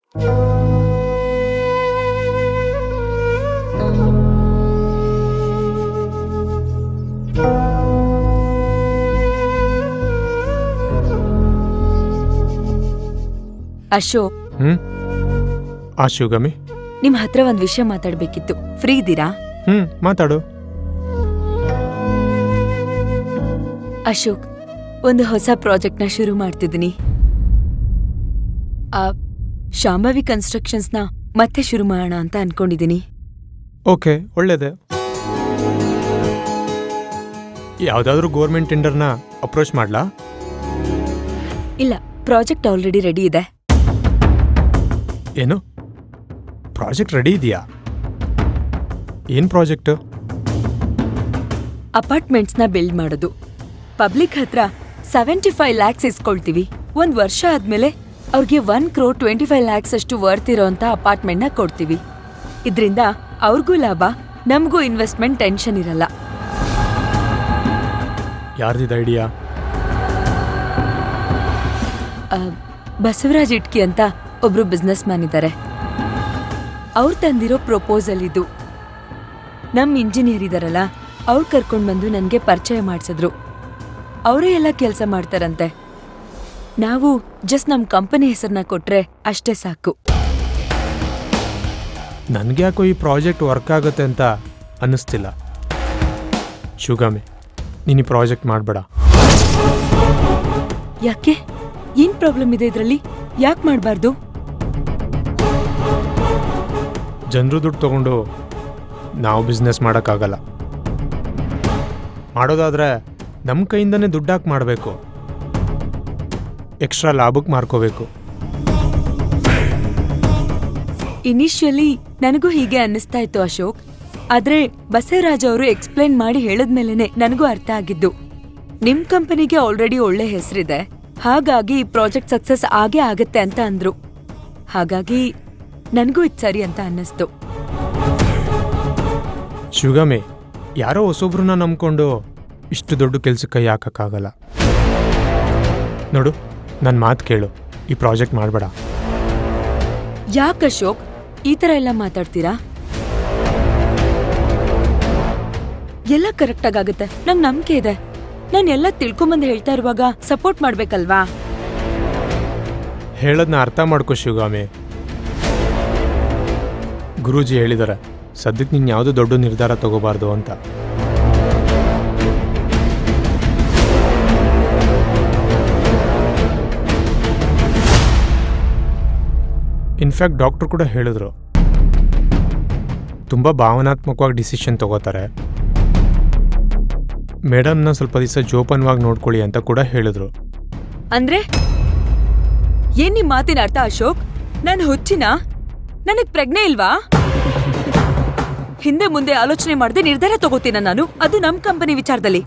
ಅಶೋಕ್, ಶಿವಗಾಮಿ, ನಿಮ್ ಹತ್ರ ಒಂದ್ ವಿಷಯ ಮಾತಾಡ್ಬೇಕಿತ್ತು. ಫ್ರೀ ಇದ್ದೀರಾ? ಮಾತಾಡು. ಅಶೋಕ್, ಒಂದು ಹೊಸ ಪ್ರಾಜೆಕ್ಟ್ನ ಶುರು ಮಾಡ್ತಿದ್ದೀನಿ. ಶಾಂಭವಿ ಕನ್ಸ್ಟ್ರಕ್ಷನ್ಸ್ನ ಮತ್ತೆ ಶುರು ಮಾಡೋಣ ಅಂತ ಅನ್ಕೊಂಡಿದ್ದೀನಿ. ಓಕೆ, ಒಳ್ಳೇದೆ. ಯಾವ್ದಾದ್ರೂ ಗೋರ್ಮೆಂಟ್ ಟೆಂಡರ್ನ ಅಪ್ರೋಚ್ ಮಾಡ್ಲಾ? ಇಲ್ಲ, ಪ್ರಾಜೆಕ್ಟ್ ಆಲ್ರೆಡಿ ರೆಡಿ ಇದೆ. ಏನು, ಪ್ರಾಜೆಕ್ಟ್ ರೆಡಿ ಇದೆಯಾ? ಏನ್ ಪ್ರಾಜೆಕ್ಟ್? ಅಪಾರ್ಟ್ಮೆಂಟ್ಸ್ನ ಬಿಲ್ಡ್ ಮಾಡೋದು. ಪಬ್ಲಿಕ್ ಹತ್ರ 75 lakhs ಇಸ್ಕೊಳ್ತೀವಿ. 1 ವರ್ಷ ಆದ್ಮೇಲೆ ಅವ್ರಿಗೆ 1,25 lakhs ಅಷ್ಟು ವರ್ತ್ ಇರೋಂಥ ಅಪಾರ್ಟ್ಮೆಂಟ್ನ ಕೊಡ್ತೀವಿ. ಇದ್ರಿಂದ ಅವ್ರಿಗೂ ಲಾಭ, ನಮಗೂ ಇನ್ವೆಸ್ಟ್ಮೆಂಟ್ ಟೆನ್ಷನ್ ಇರಲ್ಲ. ಯಾರ್ದಿದ ಐಡಿಯಾ? ಬಸವರಾಜ್ ಇಟ್ಕಿ ಅಂತ ಒಬ್ರು ಬಿಸ್ನೆಸ್ ಮ್ಯಾನ್ ಇದ್ದಾರೆ. ಅವ್ರು ತಂದಿರೋ ಪ್ರಪೋಸಲ್ ಇದು. ನಮ್ ಇಂಜಿನಿಯರ್ ಇದಾರಲ್ಲ, ಅವ್ರು ಕರ್ಕೊಂಡ್ ಬಂದು ನನ್ಗೆ ಪರಿಚಯ ಮಾಡ್ಸಿದ್ರು. ಅವರೇ ಎಲ್ಲ ಕೆಲಸ ಮಾಡ್ತಾರಂತೆ. ನಾವು ಜಸ್ಟ್ ನಮ್ ಕಂಪನಿ ಹೆಸರನ್ನ ಕೊಟ್ರೆ ಅಷ್ಟೇ ಸಾಕು. ನನ್ಗ್ಯಾಕೋ ಈ ಪ್ರಾಜೆಕ್ಟ್ ವರ್ಕ್ ಆಗುತ್ತೆ ಅಂತ ಅನ್ನಿಸ್ತಿಲ್ಲ. ಶಿವಗಾಮಿ, ನೀನು ಈ ಪ್ರಾಜೆಕ್ಟ್ ಮಾಡಬೇಡ. ಯಾಕೆ? ಏನ್ ಪ್ರಾಬ್ಲಮ್ ಇದೆ ಇದ್ರಲ್ಲಿ? ಯಾಕೆ ಮಾಡಬಾರ್ದು? ಜನರು ದುಡ್ಡು ತಗೊಂಡು ನಾವು ಬಿಸ್ನೆಸ್ ಮಾಡೋಕ್ಕಾಗಲ್ಲ. ಮಾಡೋದಾದ್ರೆ ನಮ್ಮ ಕೈಯಿಂದನೇ ದುಡ್ಡಾಕಿ ಮಾಡಬೇಕು. ಎಕ್ಸ್ಟ್ರಾ ಲಾಭಕ್ಕೆ ಮಾರ್ಕೋಬೇಕು. ಇನಿಷಿಯಲಿ ನನಗೂ ಹೀಗೆ ಅನ್ನಿಸ್ತಾ ಇತ್ತು ಅಶೋಕ್. ಆದ್ರೆ ಬಸವರಾಜ್ ಅವರು ಎಕ್ಸ್ಪ್ಲೈನ್ ಮಾಡಿ ಹೇಳಿದ್ಮೇಲೆನೆ ನನಗೂ ಅರ್ಥ ಆಗಿದ್ದು. ನಿಮ್ ಕಂಪನಿಗೆ ಆಲ್ರೆಡಿ ಒಳ್ಳೆ ಹೆಸರಿದೆ, ಹಾಗಾಗಿ ಈ ಪ್ರಾಜೆಕ್ಟ್ ಸಕ್ಸಸ್ ಆಗೇ ಆಗತ್ತೆ ಅಂತ ಅಂದ್ರು. ಹಾಗಾಗಿ ನನಗೂ ಇದು ಸರಿ ಅಂತ ಅನ್ನಿಸ್ತು. ಶಿವಗಾಮಿ, ಯಾರೋ ಹೊಸೊಬ್ರನ್ನ ನಂಬ್ಕೊಂಡು ಇಷ್ಟು ದೊಡ್ಡ ಕೆಲ್ಸಕ್ಕೆ ಕೈ ಹಾಕಕ್ಕಾಗಲ್ಲ. ನೋಡು, ನನ್ನ ಮಾತು ಕೇಳು, ಈ ಪ್ರಾಜೆಕ್ಟ್ ಮಾಡಬೇಡ. ಯಾಕೆ ಅಶೋಕ್ ಈ ತರ ಎಲ್ಲ ಮಾತಾಡ್ತೀರಾ? ಎಲ್ಲ ಕರೆಕ್ಟ್ ಆಗುತ್ತೆ, ನಂಗೆ ನಂಬಿಕೆ ಇದೆ. ನಾನು ಎಲ್ಲ ತಿಳ್ಕೊಂಬಂದು ಹೇಳ್ತಾ ಇರುವಾಗ ಸಪೋರ್ಟ್ ಮಾಡ್ಬೇಕಲ್ವಾ? ಹೇಳೋದನ್ನ ಅರ್ಥ ಮಾಡ್ಕೋ ಶಿವಗಾಮಿ. ಗುರೂಜಿ ಹೇಳಿದಾರೆ, ಸದ್ಯಕ್ಕೆ ನೀನು ಯಾವುದೋ ದೊಡ್ಡ ನಿರ್ಧಾರ ತಗೋಬಾರ್ದು ಅಂತ. ಇನ್ಫ್ಯಾಕ್ಟ್ ಡಾಕ್ಟರ್ ಕೂಡ ಹೇಳಿದ್ರು, ತುಂಬ ಭಾವನಾತ್ಮಕವಾಗಿ ಡಿಸಿಷನ್ ತಗೋತಾರೆ. ಮೇಡಮ್ನ ಸ್ವಲ್ಪ ದಿವಸ ಜೋಪಾನವಾಗಿ ನೋಡ್ಕೊಳ್ಳಿ ಅಂತ ಕೂಡ ಹೇಳಿದ್ರು. ಅಂದ್ರೆ ಏನ್ ನಿಮ್ ಮಾತಿನ ಅರ್ಥ ಅಶೋಕ್? ನಾನು ಹುಚ್ಚಿನ? ನನಗ್ ಪ್ರಜ್ಞೆ ಇಲ್ವಾ? ಹಿಂದೆ ಮುಂದೆ ಆಲೋಚನೆ ಮಾಡದೆ ನಿರ್ಧಾರ ತಗೋತೀನ ನಾನು, ಅದು ನಮ್ ಕಂಪನಿ ವಿಚಾರದಲ್ಲಿ.